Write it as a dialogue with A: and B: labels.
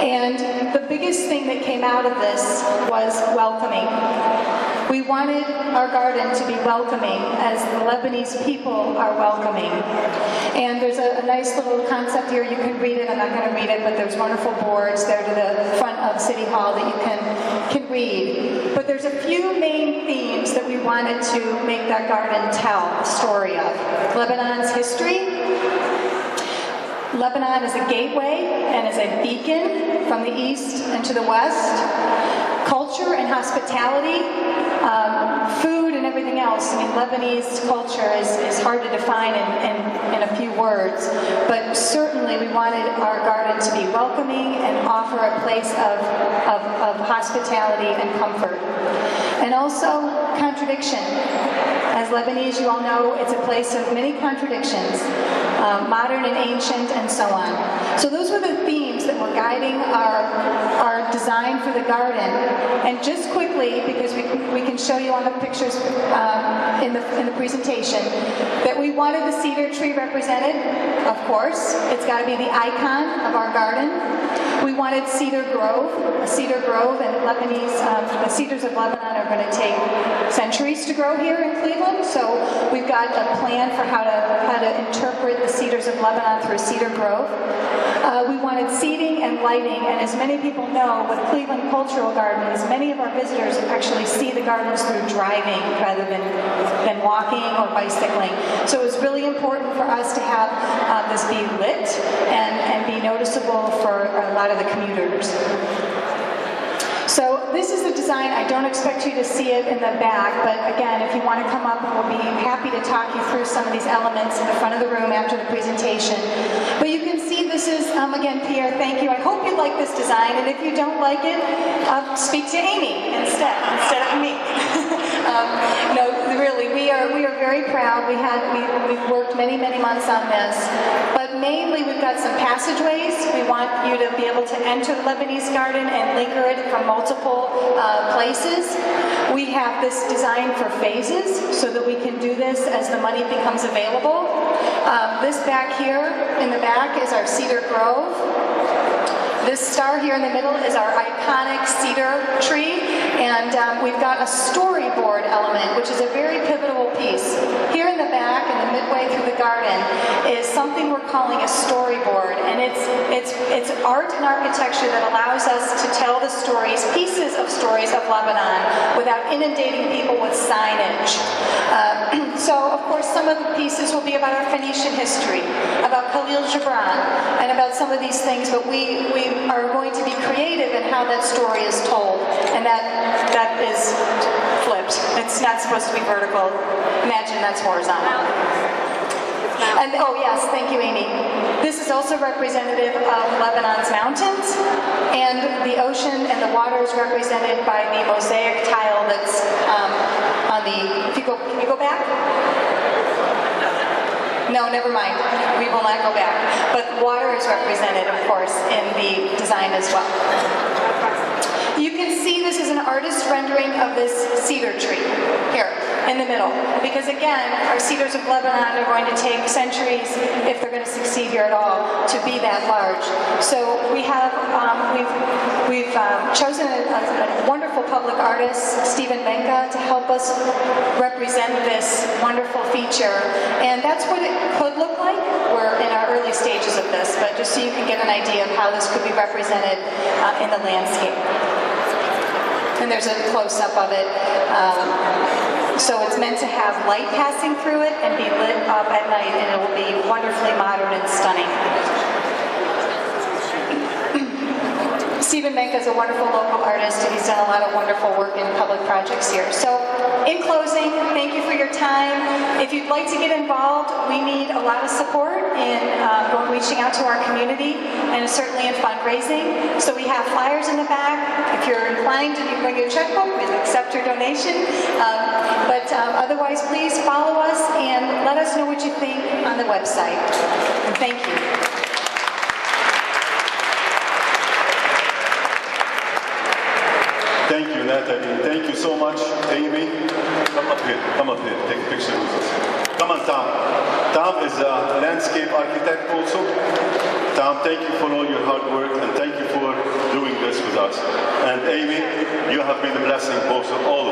A: And the biggest thing that came out of this was welcoming. We wanted our garden to be welcoming, as the Lebanese people are welcoming. And there's a nice little concept here. You can read it. I'm not going to read it, but there's wonderful boards there to the front of City Hall that you can read. But there's a few main themes that we wanted to make that garden tell the story of. Lebanon's history. Lebanon is a gateway and is a beacon from the east and to the west. Culture and hospitality, food and everything else. I mean, Lebanese culture is hard to define in a few words, but certainly we wanted our garden to be welcoming and offer a place of hospitality and comfort. And also contradiction. As Lebanese, you all know, it's a place of many contradictions, modern and ancient, and so on. So those were the themes that were guiding our design for the garden. And just quickly, because we can show you on the pictures in the presentation, that we wanted the cedar tree represented, of course. It's got to be the icon of our garden. We wanted cedar grove, and Lebanese, the cedars of Lebanon are going to take centuries to grow here in Cleveland, so we've got a plan for how to interpret the cedars of Lebanon through cedar grove. We wanted seating and lighting, and as many people know, with Cleveland Cultural Gardens, many of our visitors actually see the gardens through driving rather than walking or bicycling. So it was really important for us to have this be lit and be noticeable for a lot of the commuters. So this is the design. I don't expect you to see it in the back, but again, if you want to come up, we'll be happy to talk you through some of these elements in the front of the room after the presentation. But you can see this is, again, Pierre, thank you. I hope you like this design, and if you don't like it, speak to Amy instead of me. No, really, we are very proud. We've worked many months on this, but mainly we've got some passageways. We want you to be able to enter the Lebanese garden and linger it from multiple places. We have this design for phases so that we can do this as the money becomes available. This back here in the back is our cedar grove. This star here in the middle is our iconic cedar tree, and we've got a storyboard element, which is a very pivotal piece. Here in the back, and the midway through the garden, is something we're calling a storyboard, and it's art and architecture that allows us to tell the stories, pieces of stories of Lebanon, without inundating people with signage. So, of course, some of the pieces will be about our Phoenician history, about Khalil Gibran, and about some of these things, but we are going to be creative in how that story is told, and that is flipped. It's not supposed to be vertical. Imagine that's horizontal. And oh yes, thank you, Amy. This is also representative of Lebanon's mountains, and the ocean and the water is represented by the mosaic tile that's on the. Can you go back? No, never mind. We will not go back. But water is represented, of course, in the design as well. You can see this is an artist's rendering of this cedar tree here in the middle. Because again, our cedars of Lebanon are going to take centuries, if they're going to succeed here at all, to be that large. So we have, we've chosen a wonderful public artist, Stephen Menka, to help us represent this wonderful feature. And that's what it could look like. We're in our early stages of this, but just so you can get an idea of how this could be represented in the landscape. And there's a close-up of it. So it's meant to have light passing through it and be lit up at night, and it will be wonderfully modern and stunning. Stephen Menka is a wonderful local artist, and he's done a lot of wonderful work in public projects here. So, in closing, thank you for your time. If you'd like to get involved, we need a lot of support in reaching out to our community, and certainly in fundraising. So we have flyers in the back. If you're inclined and you bring your checkbook, we'll accept your donation. But otherwise, please follow us and let us know what you think on the website. And thank you.
B: Thank you, Natalie. Thank you so much, Amy. Come up here. Come up here. Take a picture with us. Come on, Tom. Tom is a landscape architect also. Tom, thank you for all your hard work, and thank you for And Amy, you have been a blessing both of all